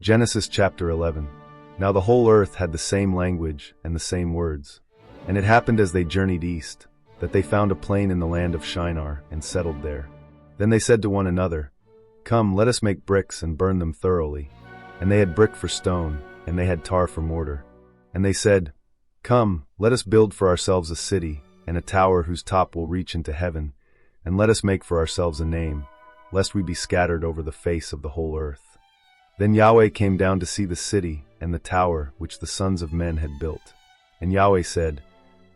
Genesis chapter 11. Now the whole earth had the same language and the same words. And it happened as they journeyed east, that they found a plain in the land of Shinar and settled there. Then they said to one another, Come, let us make bricks and burn them thoroughly. And they had brick for stone, and they had tar for mortar. And they said, Come, let us build for ourselves a city, and a tower whose top will reach into heaven, and let us make for ourselves a name, lest we be scattered over the face of the whole earth. Then Yahweh came down to see the city and the tower which the sons of men had built. And Yahweh said,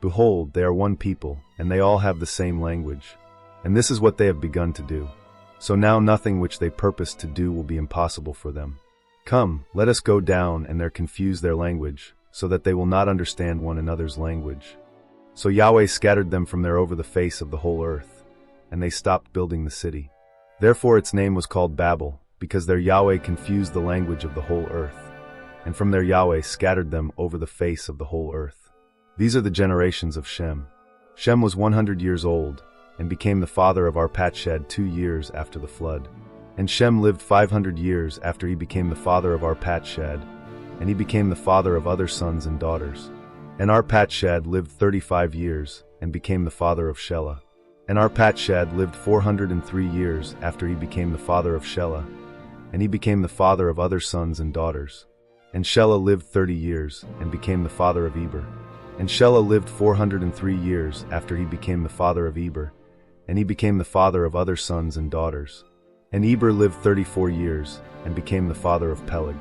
Behold, they are one people, and they all have the same language. And this is what they have begun to do. So now nothing which they purpose to do will be impossible for them. Come, let us go down and there confuse their language, so that they will not understand one another's language. So Yahweh scattered them from there over the face of the whole earth, and they stopped building the city. Therefore its name was called Babel, because there Yahweh confused the language of the whole earth, and from there Yahweh scattered them over the face of the whole earth. These are the generations of Shem. Shem was 100 years old, and became the father of Arpachshad 2 years after the flood. And Shem lived 500 years after he became the father of Arpachshad, and he became the father of other sons and daughters. And Arpachshad lived 35 years, and became the father of Shelah. And Arpachshad lived 403 years after he became the father of Shelah, and he became the father of other sons and daughters. And Shelah lived 30 years, and became the father of Eber. And Shelah lived 403 years after he became the father of Eber, and he became the father of other sons and daughters. And Eber lived 34 years, and became the father of Peleg.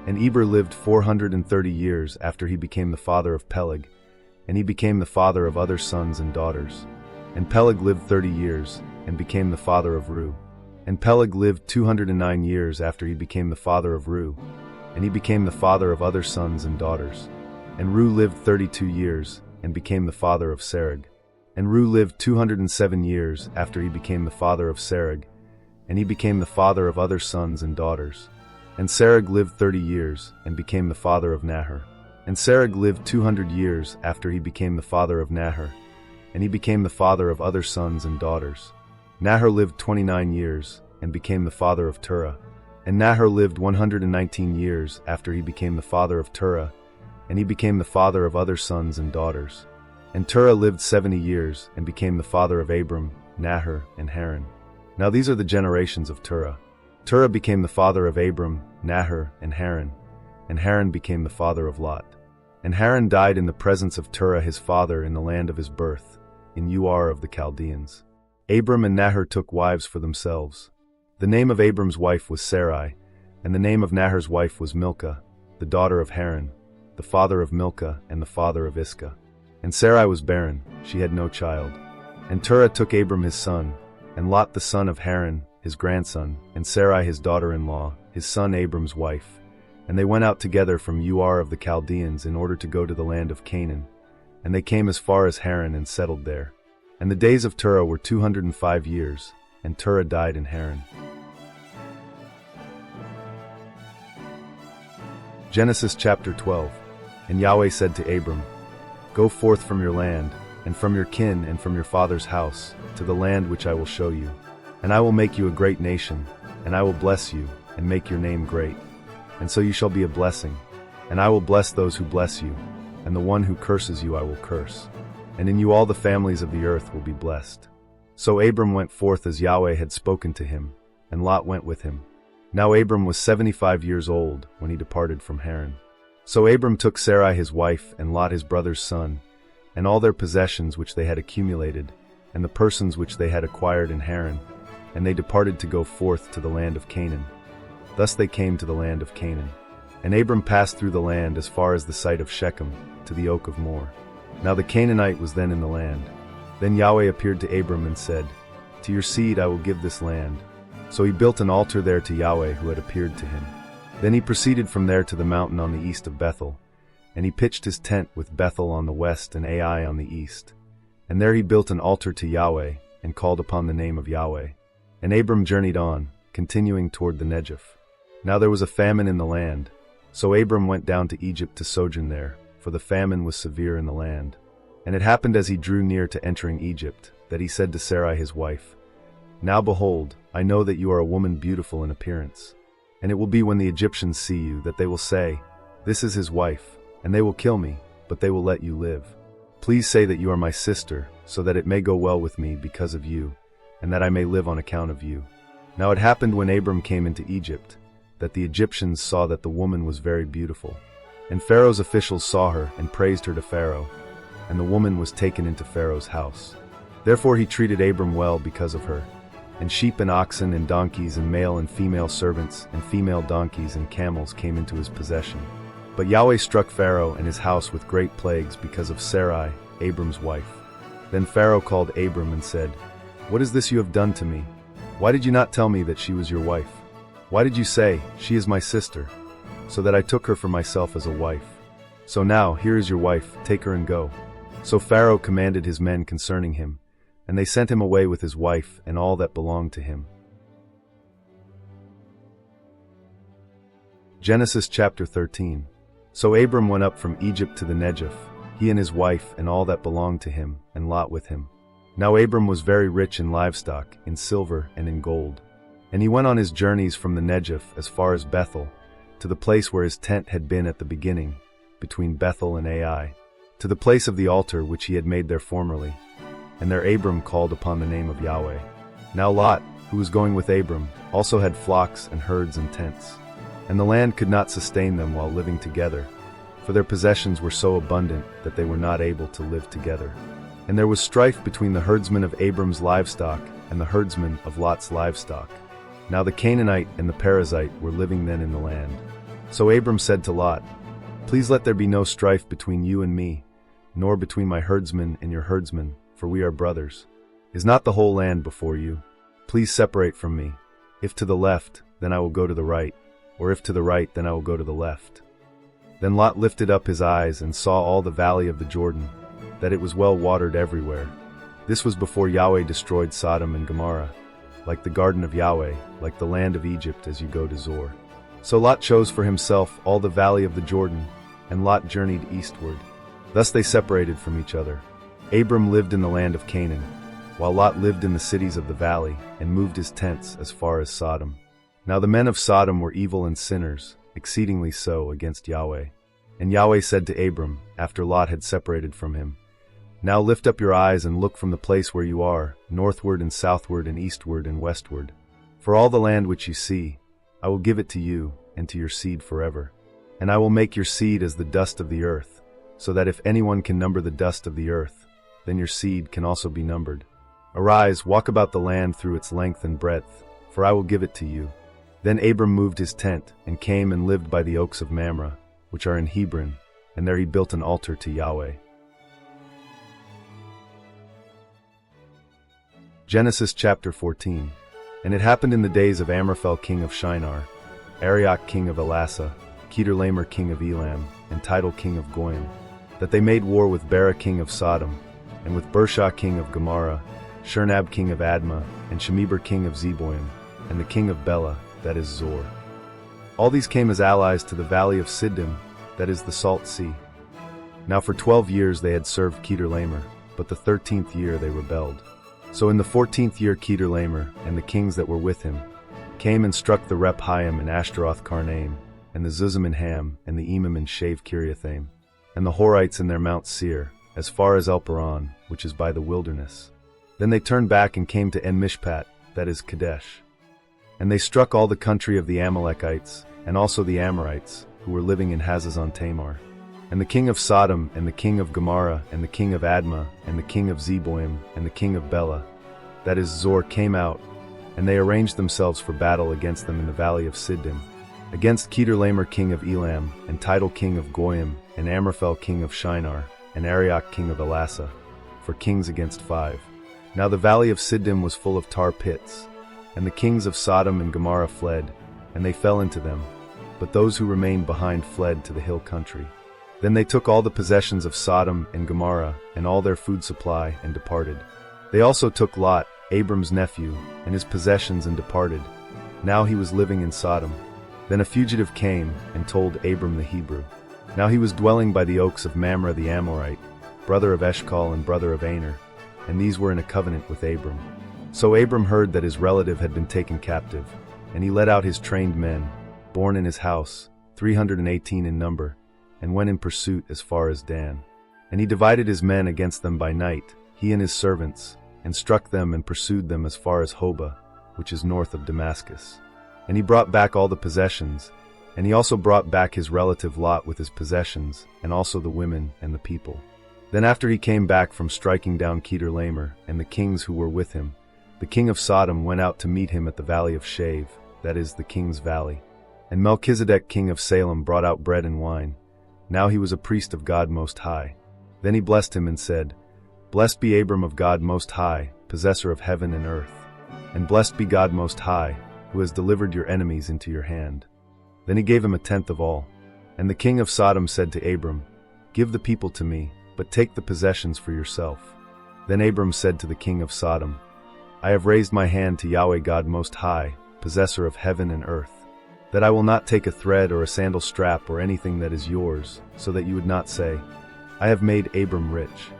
And Eber lived 430 years after he became the father of Peleg, and he became the father of other sons and daughters. And Peleg lived 30 years, and became the father of Ru. And Peleg lived 209 years after he became the father of Ru, and he became the father of other sons and daughters. And Ru lived 32 years, and became the father of Serug. And Ru lived 207 years after he became the father of Serug, and he became the father of other sons and daughters. And Serug lived 30 years, and became the father of Nahor. And Serug lived 200 years after he became the father of Nahor, and he became the father of other sons and daughters. Nahor lived 29 years, and became the father of Terah. And Nahor lived 119 years after he became the father of Terah, and he became the father of other sons and daughters. And Terah lived 70 years, and became the father of Abram, Nahor, and Haran. Now these are the generations of Terah. Terah became the father of Abram, Nahor, and Haran became the father of Lot. And Haran died in the presence of Terah his father in the land of his birth, in Ur of the Chaldeans. Abram and Nahor took wives for themselves. The name of Abram's wife was Sarai, and the name of Nahor's wife was Milcah, the daughter of Haran, the father of Milcah and the father of Iscah. And Sarai was barren, she had no child. And Terah took Abram his son, and Lot the son of Haran, his grandson, and Sarai his daughter-in-law, his son Abram's wife. And they went out together from Ur of the Chaldeans in order to go to the land of Canaan. And they came as far as Haran and settled there. And the days of Terah were 205 years, and Terah died in Haran. Genesis chapter 12. And Yahweh said to Abram, Go forth from your land, and from your kin and from your father's house, to the land which I will show you. And I will make you a great nation, and I will bless you, and make your name great. And so you shall be a blessing. And I will bless those who bless you, and the one who curses you I will curse. And in you all the families of the earth will be blessed. So Abram went forth as Yahweh had spoken to him, and Lot went with him. Now Abram was 75 years old when he departed from Haran. So Abram took Sarai his wife, and Lot his brother's son, and all their possessions which they had accumulated, and the persons which they had acquired in Haran, and they departed to go forth to the land of Canaan. Thus they came to the land of Canaan. And Abram passed through the land as far as the site of Shechem, to the oak of Moreh. Now the Canaanite was then in the land. Then Yahweh appeared to Abram and said, To your seed I will give this land. So he built an altar there to Yahweh who had appeared to him. Then he proceeded from there to the mountain on the east of Bethel, and he pitched his tent with Bethel on the west and Ai on the east. And there he built an altar to Yahweh, and called upon the name of Yahweh. And Abram journeyed on, continuing toward the Negev. Now there was a famine in the land, so Abram went down to Egypt to sojourn there, for the famine was severe in the land. And it happened as he drew near to entering Egypt, that he said to Sarai his wife, Now behold, I know that you are a woman beautiful in appearance. And it will be when the Egyptians see you that they will say, 'This is his wife,' and they will kill me, but they will let you live. Please say that you are my sister, so that it may go well with me because of you, and that I may live on account of you." Now it happened when Abram came into Egypt, that the Egyptians saw that the woman was very beautiful. And Pharaoh's officials saw her and praised her to Pharaoh, and the woman was taken into Pharaoh's house. Therefore he treated Abram well because of her. And sheep and oxen and donkeys and male and female servants and female donkeys and camels came into his possession. But Yahweh struck Pharaoh and his house with great plagues because of Sarai, Abram's wife. Then Pharaoh called Abram and said, "What is this you have done to me? Why did you not tell me that she was your wife? Why did you say, 'She is my sister,' so that I took her for myself as a wife? So now, here is your wife, take her and go." So Pharaoh commanded his men concerning him, and they sent him away with his wife and all that belonged to him. Genesis chapter 13. So Abram went up from Egypt to the Negev, he and his wife and all that belonged to him, and Lot with him. Now Abram was very rich in livestock, in silver and in gold. And he went on his journeys from the Negev as far as Bethel, to the place where his tent had been at the beginning, between Bethel and Ai, to the place of the altar which he had made there formerly. And there Abram called upon the name of Yahweh. Now Lot, who was going with Abram, also had flocks and herds and tents. And the land could not sustain them while living together, for their possessions were so abundant that they were not able to live together. And there was strife between the herdsmen of Abram's livestock and the herdsmen of Lot's livestock. Now the Canaanite and the Perizzite were living then in the land. So Abram said to Lot, "Please let there be no strife between you and me, nor between my herdsmen and your herdsmen, for we are brothers. Is not the whole land before you? Please separate from me. If to the left, then I will go to the right, or if to the right, then I will go to the left." Then Lot lifted up his eyes and saw all the valley of the Jordan, that it was well watered everywhere. This was before Yahweh destroyed Sodom and Gomorrah, like the garden of Yahweh, like the land of Egypt as you go to Zoar. So Lot chose for himself all the valley of the Jordan, and Lot journeyed eastward. Thus they separated from each other. Abram lived in the land of Canaan, while Lot lived in the cities of the valley, and moved his tents as far as Sodom. Now the men of Sodom were evil and sinners, exceedingly so against Yahweh. And Yahweh said to Abram, after Lot had separated from him, "Now lift up your eyes and look from the place where you are, northward and southward and eastward and westward. For all the land which you see, I will give it to you and to your seed forever. And I will make your seed as the dust of the earth, so that if anyone can number the dust of the earth, then your seed can also be numbered. Arise, walk about the land through its length and breadth, for I will give it to you." Then Abram moved his tent, and came and lived by the oaks of Mamre, which are in Hebron, and there he built an altar to Yahweh. Genesis chapter 14. And it happened in the days of Amraphel king of Shinar, Arioch king of Elasa, Kedorlaomer king of Elam, and Tidal king of Goyim, that they made war with Bera king of Sodom, and with Bershah king of Gomorrah, Shernab king of Admah, and Shemeber king of Zeboim, and the king of Bela, that is Zor. All these came as allies to the valley of Siddim, that is the Salt Sea. Now for 12 years they had served Kedorlaomer, but the 13th year they rebelled. So in the 14th year Kedorlaomer, and the kings that were with him, came and struck the Rephaim and Ashtaroth Karnaim, and the Zuzim and Ham, and the Emim and Shave Kiriathaim, and the Horites in their Mount Seir, as far as El-Paran, which is by the wilderness. Then they turned back and came to En-Mishpat, that is Kadesh. And they struck all the country of the Amalekites, and also the Amorites, who were living in Hazazon Tamar. And the king of Sodom, and the king of Gomorrah, and the king of Admah, and the king of Zeboim, and the king of Bela, that is Zor, came out, and they arranged themselves for battle against them in the valley of Siddim, against Kedorlaomer king of Elam, and Tidal king of Goyim, and Amraphel king of Shinar, and Arioch king of Elasa, for kings against 5. Now the valley of Siddim was full of tar pits, and the kings of Sodom and Gomorrah fled, and they fell into them, but those who remained behind fled to the hill country. Then they took all the possessions of Sodom and Gomorrah, and all their food supply, and departed. They also took Lot, Abram's nephew, and his possessions and departed. Now he was living in Sodom. Then a fugitive came and told Abram the Hebrew. Now he was dwelling by the oaks of Mamre the Amorite, brother of Eshcol and brother of Aner, and these were in a covenant with Abram. So Abram heard that his relative had been taken captive, and he led out his trained men, born in his house, 318 in number, and went in pursuit as far as Dan. And he divided his men against them by night, he and his servants, and struck them and pursued them as far as Hobah, which is north of Damascus. And he brought back all the possessions, and he also brought back his relative Lot with his possessions, and also the women and the people. Then after he came back from striking down Kedorlaomer and the kings who were with him, the king of Sodom went out to meet him at the valley of Shave, that is, the king's valley. And Melchizedek king of Salem brought out bread and wine. Now he was a priest of God Most High. Then he blessed him and said, Blessed be Abram of God Most High, possessor of heaven and earth. And blessed be God Most High, who has delivered your enemies into your hand. Then he gave him a tenth of all. And the king of Sodom said to Abram, Give the people to me, but take the possessions for yourself. Then Abram said to the king of Sodom, I have raised my hand to Yahweh God Most High, possessor of heaven and earth, that I will not take a thread or a sandal strap or anything that is yours, so that you would not say, I have made Abram rich.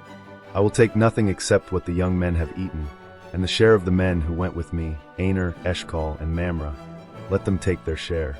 I will take nothing except what the young men have eaten, and the share of the men who went with me, Aner, Eshcol, and Mamre. Let them take their share.